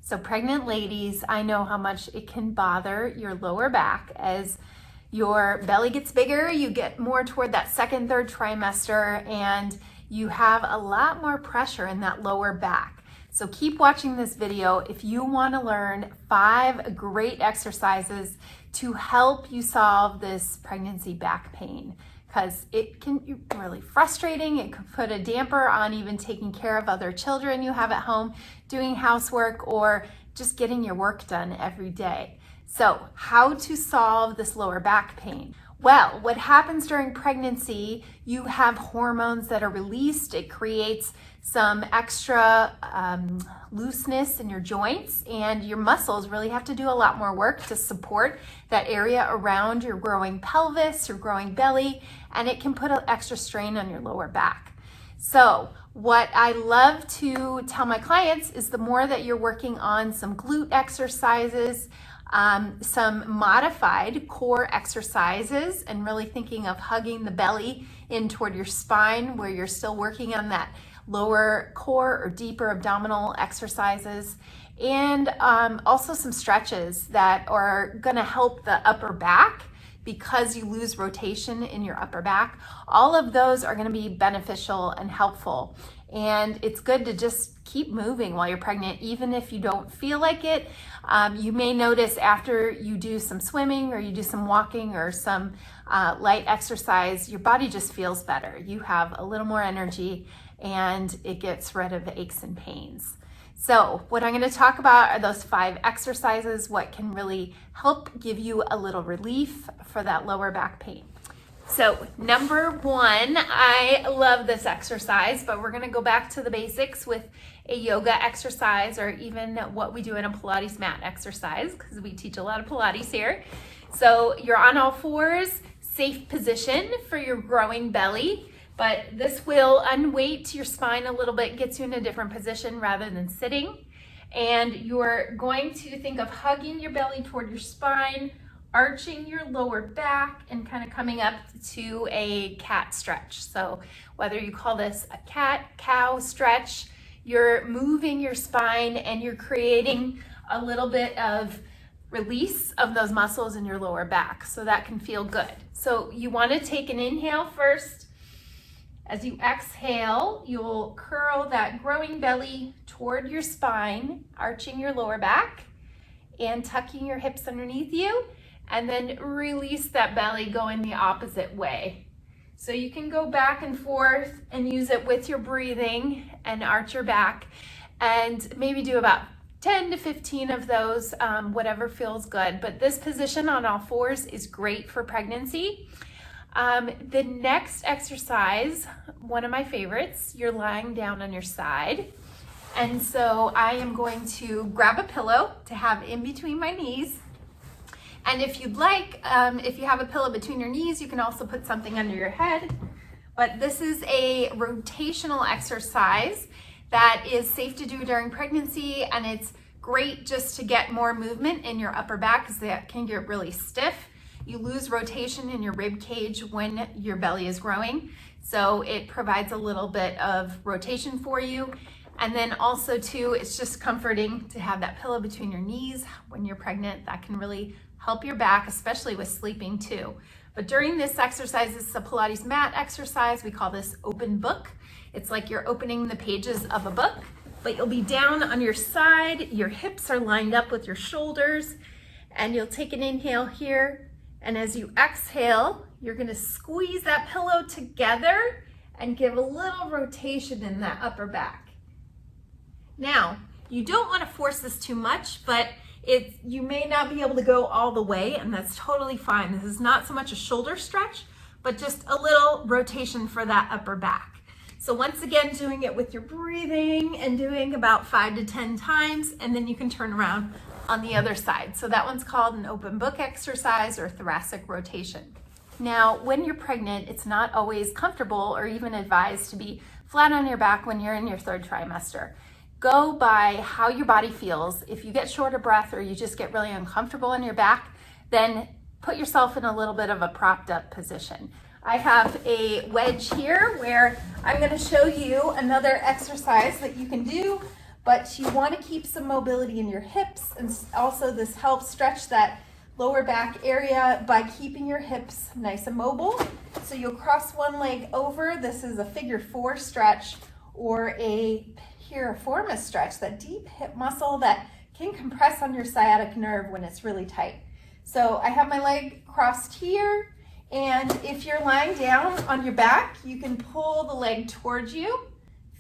So pregnant ladies, I know how much it can bother your lower back. As your belly gets bigger, you get more toward that second, third trimester, and you have a lot more pressure in that lower back. So keep watching this video if you want to learn 5 great exercises to help you solve this pregnancy back pain, because it can be really frustrating. It could put a damper on even taking care of other children you have at home, doing housework, or just getting your work done every day. So how to solve this lower back pain? Well, what happens during pregnancy, you have hormones that are released. It creates some extra looseness in your joints, and your muscles really have to do a lot more work to support that area around your growing pelvis, your growing belly, and it can put an extra strain on your lower back. So what I love to tell my clients is the more that you're working on some glute exercises, some modified core exercises, and really thinking of hugging the belly in toward your spine where you're still working on that lower core or deeper abdominal exercises, and also some stretches that are going to help the upper back because you lose rotation in your upper back. All of those are going to be beneficial and helpful. And it's good to just keep moving while you're pregnant, even if you don't feel like it. You may notice after you do some swimming or you do some walking or some light exercise, your body just feels better. You have a little more energy and it gets rid of the aches and pains. So what I'm going to talk about are those 5 exercises, what can really help give you a little relief for that lower back pain. So number 1, I love this exercise, but we're going to go back to the basics with a yoga exercise, or even what we do in a Pilates mat exercise, because we teach a lot of Pilates here. So you're on all fours, safe position for your growing belly, but this will unweight your spine a little bit, gets you in a different position rather than sitting. And you're going to think of hugging your belly toward your spine, arching your lower back, and kind of coming up to a cat stretch. So whether you call this a cat-cow stretch, you're moving your spine and you're creating a little bit of release of those muscles in your lower back, so that can feel good. So you want to take an inhale first. As you exhale, you'll curl that growing belly toward your spine, arching your lower back and tucking your hips underneath you, and then release that belly going the opposite way. So you can go back and forth and use it with your breathing and arch your back, and maybe do about 10 to 15 of those, whatever feels good. But this position on all fours is great for pregnancy. The next exercise, one of my favorites, you're lying down on your side. And so I am going to grab a pillow to have in between my knees. And if you'd like, if you have a pillow between your knees, you can also put something under your head. But this is a rotational exercise that is safe to do during pregnancy, and it's great just to get more movement in your upper back, because that can get really stiff. You lose rotation in your rib cage when your belly is growing, so it provides a little bit of rotation for you. And then also too, it's just comforting to have that pillow between your knees when you're pregnant. That can really help your back, especially with sleeping too. But during this exercise, this is a Pilates mat exercise. We call this open book. It's like you're opening the pages of a book, but you'll be down on your side. Your hips are lined up with your shoulders, and you'll take an inhale here. And as you exhale, you're going to squeeze that pillow together and give a little rotation in that upper back. Now, you don't want to force this too much, but you may not be able to go all the way, and that's totally fine. This is not so much a shoulder stretch, but just a little rotation for that upper back. So once again, doing it with your breathing and doing about 5 to 10 times, and then you can turn around on the other side. So that one's called an open book exercise or thoracic rotation. Now, when you're pregnant, it's not always comfortable or even advised to be flat on your back when you're in your 3rd trimester. Go by how your body feels. If you get short of breath or you just get really uncomfortable in your back, then put yourself in a little bit of a propped up position. I have a wedge here where I'm going to show you another exercise that you can do but you want to keep some mobility in your hips, and also this helps stretch that lower back area by keeping your hips nice and mobile. So you'll cross one leg over. This is a figure 4 stretch, or a piriformis stretch, that deep hip muscle that can compress on your sciatic nerve when it's really tight. So I have my leg crossed here, and if you're lying down on your back, you can pull the leg towards you.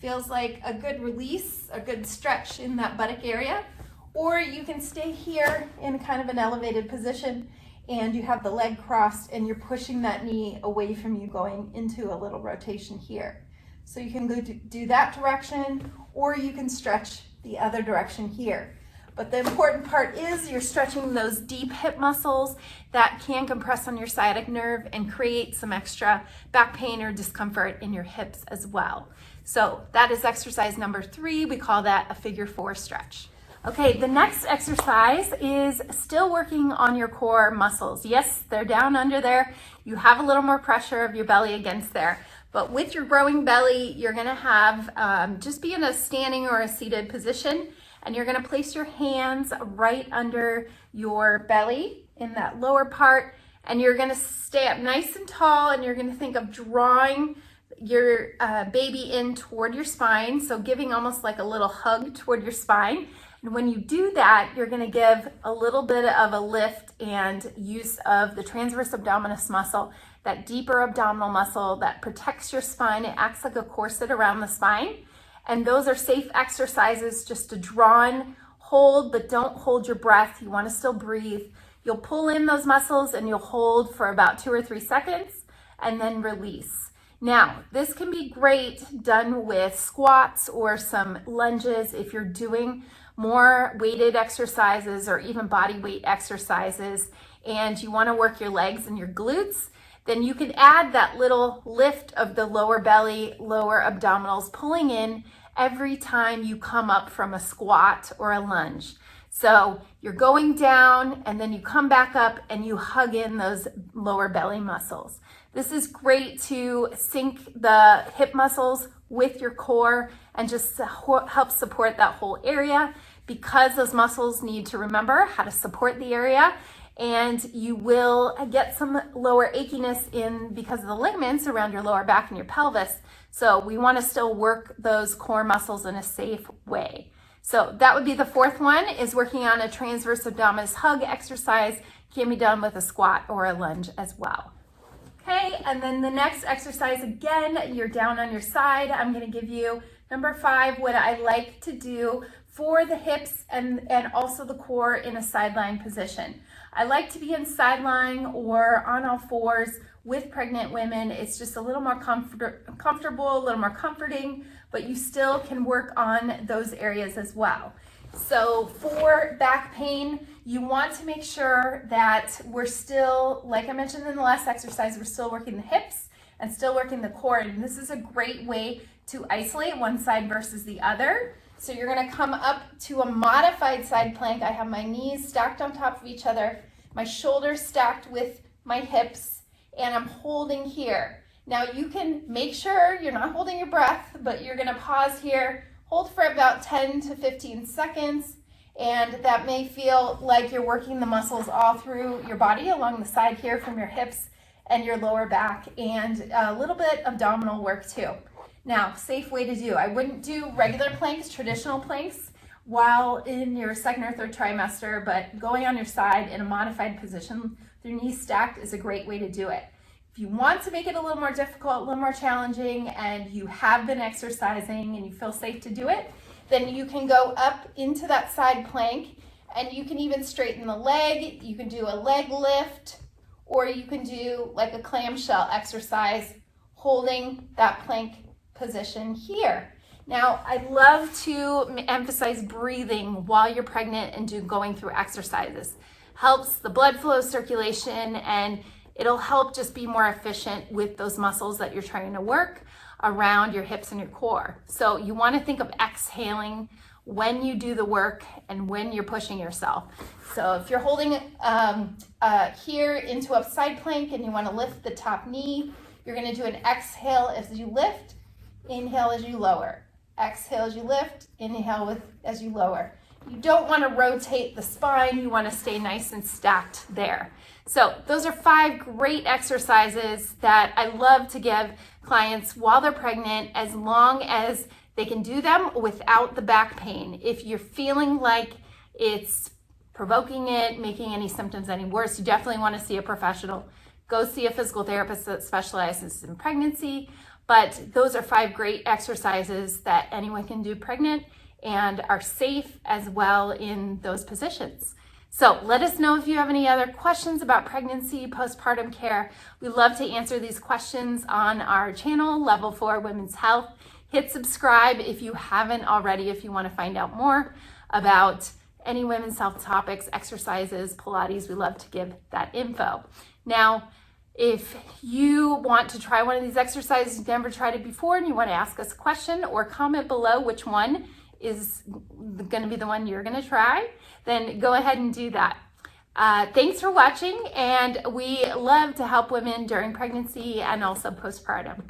Feels like a good release, a good stretch in that buttock area. Or you can stay here in kind of an elevated position, and you have the leg crossed and you're pushing that knee away from you, going into a little rotation here. So you can go do that direction, or you can stretch the other direction here. But the important part is you're stretching those deep hip muscles that can compress on your sciatic nerve and create some extra back pain or discomfort in your hips as well. So that is exercise number 3. We call that a figure 4 stretch. Okay, the next exercise is still working on your core muscles. Yes, they're down under there. You have a little more pressure of your belly against there. But with your growing belly, you're gonna have, just be in a standing or a seated position, and you're gonna place your hands right under your belly in that lower part, and you're gonna stay up nice and tall, and you're gonna think of drawing your baby in toward your spine, so giving almost like a little hug toward your spine. And when you do that, you're gonna give a little bit of a lift and use of the transverse abdominis muscle, that deeper abdominal muscle that protects your spine. It acts like a corset around the spine. And those are safe exercises just to draw in, hold, but don't hold your breath. You wanna still breathe. You'll pull in those muscles and you'll hold for about 2 or 3 seconds and then release. Now, this can be great done with squats or some lunges if you're doing more weighted exercises or even body weight exercises and you want to work your legs and your glutes. Then you can add that little lift of the lower belly, lower abdominals, pulling in every time you come up from a squat or a lunge. So you're going down and then you come back up and you hug in those lower belly muscles. This is great to sync the hip muscles with your core and just help support that whole area, because those muscles need to remember how to support the area, and you will get some lower achiness in because of the ligaments around your lower back and your pelvis. So we want to still work those core muscles in a safe way. So that would be the 4th one, is working on a transverse abdominis hug exercise. Can be done with a squat or a lunge as well. Okay, and then the next exercise, again, you're down on your side. I'm going to give you number 5, what I like to do for the hips and also the core in a side lying position. I like to be in side lying or on all fours with pregnant women. It's just a little more comfortable, a little more comforting, but you still can work on those areas as well. So for back pain, you want to make sure that we're still, like I mentioned in the last exercise, we're still working the hips and still working the core. And this is a great way to isolate one side versus the other. So you're gonna come up to a modified side plank. I have my knees stacked on top of each other, my shoulders stacked with my hips, and I'm holding here. Now you can make sure you're not holding your breath, but you're gonna pause here, hold for about 10 to 15 seconds, and that may feel like you're working the muscles all through your body along the side here from your hips and your lower back, and a little bit abdominal work too. Now, safe way to do. I wouldn't do regular planks, traditional planks, while in your 2nd or 3rd trimester, but going on your side in a modified position with your knees stacked is a great way to do it. If you want to make it a little more difficult, a little more challenging, and you have been exercising and you feel safe to do it, then you can go up into that side plank and you can even straighten the leg. You can do a leg lift, or you can do like a clamshell exercise holding that plank position here. Now, I love to emphasize breathing while you're pregnant and going through exercises. Helps the blood flow, circulation, and it'll help just be more efficient with those muscles that you're trying to work around your hips and your core. So you want to think of exhaling when you do the work and when you're pushing yourself. So if you're holding here into a side plank and you want to lift the top knee, you're going to do an exhale as you lift, inhale as you lower. exhale as you lift, inhale as you lower. You don't want to rotate the spine, you want to stay nice and stacked there. So those are 5 great exercises that I love to give clients while they're pregnant, as long as they can do them without the back pain. If you're feeling like it's provoking it, making any symptoms any worse, you definitely want to see a professional. Go see a physical therapist that specializes in pregnancy. But those are 5 great exercises that anyone can do pregnant and are safe as well in those positions. So let us know if you have any other questions about pregnancy, postpartum care. We love to answer these questions on our channel, Level 4 Women's Health. Hit subscribe if you haven't already, if you want to find out more about any women's health topics, exercises, Pilates. We love to give that info. Now, if you want to try one of these exercises, you've never tried it before, and you want to ask us a question or comment below which one is going to be the one you're going to try, then go ahead and do that. Thanks for watching, and we love to help women during pregnancy and also postpartum.